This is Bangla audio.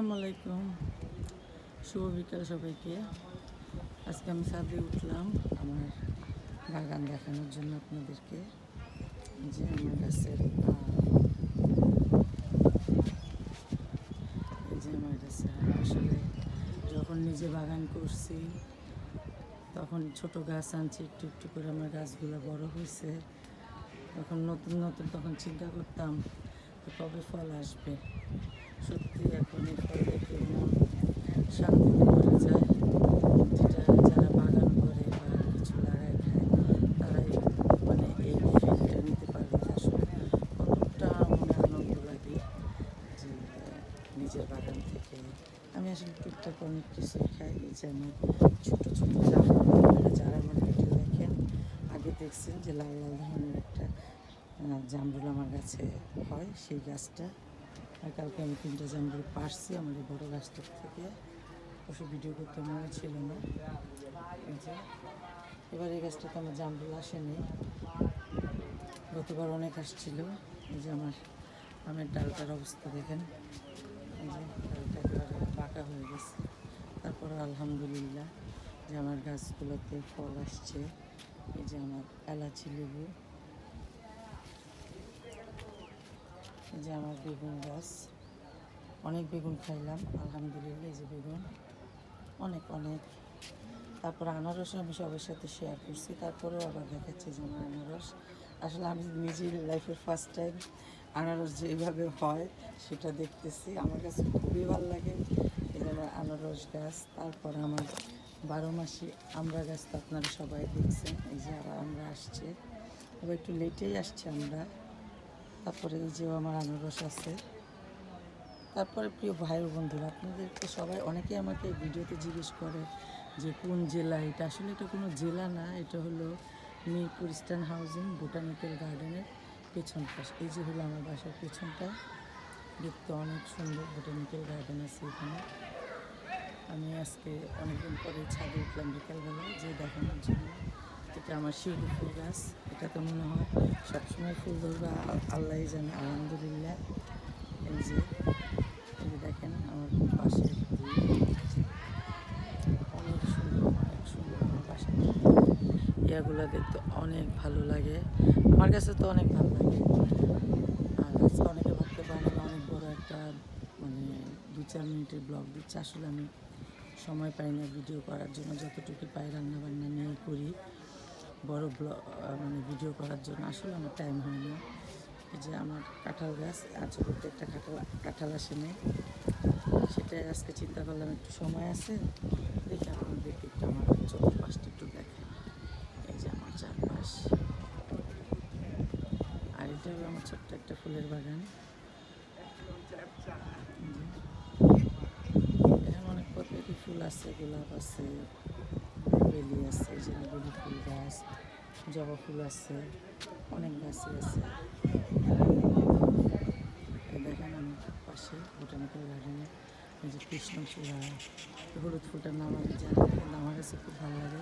আসসালামু আলাইকুম, শুভ বিকাল সবাইকে। আজকে আমি ছাদে উঠলাম আমার বাগান দেখানোর জন্য আপনাদেরকে। যে আমার গাছের আসলে যখন নিজে বাগান করছি তখন ছোট গাছ আনছি, একটু একটু করে আমার গাছগুলো বড় হয়েছে। তখন নতুন নতুন তখন চিন্তা করতাম কবে ফল আসবে। সত্যি এখন এই ফল দেখে মন শান্তিতে ভরে যায়। যেটা যারা বাগান করে বা কিছু লাগায় খায় তারাই এই ফিলটা নিতে পারবে যে আসলে কতটা মনে আনন্দ লাগে যে নিজের বাগান থেকে। আমি আসলে টুকটাক অনেক কিছুই খাই। এই যে আমার ছোটো ছোটো জামরুল, যারা আমার ভিডিও দেখেন আগে দেখছেন যে লাল লাল ধরনের একটা জামরুল আমার গাছে হয়, সেই গাছটা। আর কালকে আমি 3টা জামরুল পারছি আমার এই বড়ো গাছটার থেকে। অবশ্য ভিডিও করতে মনে ছিল না। এই যে এবার এই গাছটাতে আমার জামরুল আসেনি, গতবার অনেক আসছিল। এই যে আমার আমের ডালটার অবস্থা দেখেন, এই যে ডালটা একেবারে পাকা হয়ে গেছে। তারপরে আলহামদুলিল্লাহ যে আমার গাছগুলোতে ফল আসছে। এই যে আমার এলাচি লেবু, এই যে আমার বেগুন গাছ, অনেক বেগুন খাইলাম আলহামদুলিল্লাহ। এই যে বেগুন অনেক অনেক। তারপর আনারস আমি সবার সাথে শেয়ার করছি, তারপরেও আবার দেখাচ্ছে যে আমার আনারস। আসলে আমি নিজের লাইফের ফার্স্ট টাইম আনারস যেভাবে হয় সেটা দেখতেছি, আমার কাছে খুবই ভালো লাগে। এই যে আমার আনারস গাছ, তারপর আমার 12 মাসি আমরা গাছ তো আপনারা সবাই দেখছেন। এই যে আবার আমরা আসছে, আবার একটু লেটেই আসছে আমরা। তারপরে এই যে আমার আনারস আছে। তারপরে প্রিয় ভাই ও বন্ধুরা, আপনাদেরকে সবাই অনেকেই আমাকে ভিডিওতে জিজ্ঞেস করে যে কোন জেলা এটা। আসলে এটা কোনো জেলা না, এটা হলো মিরপুর ইস্টার্ন হাউজিং বোটানিক্যাল গার্ডেনের পেছন পাশ। এই যে হলো আমার বাসার পেছনটা, দেখতে অনেক সুন্দর বোটানিক্যাল গার্ডেন আছে এখানে। আমি আজকে অনেকদিন পরে ছাদে উঠলাম বিকালবেলায় যে দেখানোর জন্য। এটা আমার শিউলি ফুল গাছ, এটা তো মনে হয় সবসময় ফুল ধরবে আল্লাহই জানে, আলহামদুলিল্লাহ। এই যে দেখেন আমার পাশে অনেক সুন্দর অনেক সুন্দর আমার বাসা। ইয়াগুলো দেখতে অনেক ভালো লাগে, আমার কাছে তো অনেক ভালো লাগে। আর আজকে অনেকে ভাবতে পারেন আমি অনেক বড় একটা 2-4 মিনিটের ব্লগ দিচ্ছি। আসলে আমি সময় পাই না ভিডিও করার জন্য, যতটুকু পাই রান্নাবান্না নিয়ে করি। বড় ব্লগ ভিডিও করার জন্য আসলে আমার টাইম হয় না। এই যে আমার কাঁঠাল গাছ, আজ করতে একটা কাঁঠাল আসেনি, সেটাই আজকে চিন্তা করলাম একটু সময় আছে দেখে আপনাদেরকে একটু আমার চতুর্পাশটা একটু দেখাই। এই যে আমার চারপাশ, আর এটা হলো আমার ছোট্ট একটা ফুলের বাগান। এখানে অনেক প্রকৃতির ফুল আছে, গোলাপ আছে, বেলি আছে, এই যে বেলি ফুল গাছ, জবা ফুল আছে, অনেক গাছই আছে। দেখেন আমার পাশে বোটানিক্যাল গার্ডেনে এই যে কৃষ্ণচূড়া, হলুদ ফুলটার নাম আমি জানি না, কিন্তু আমার কাছে খুব ভালো লাগে।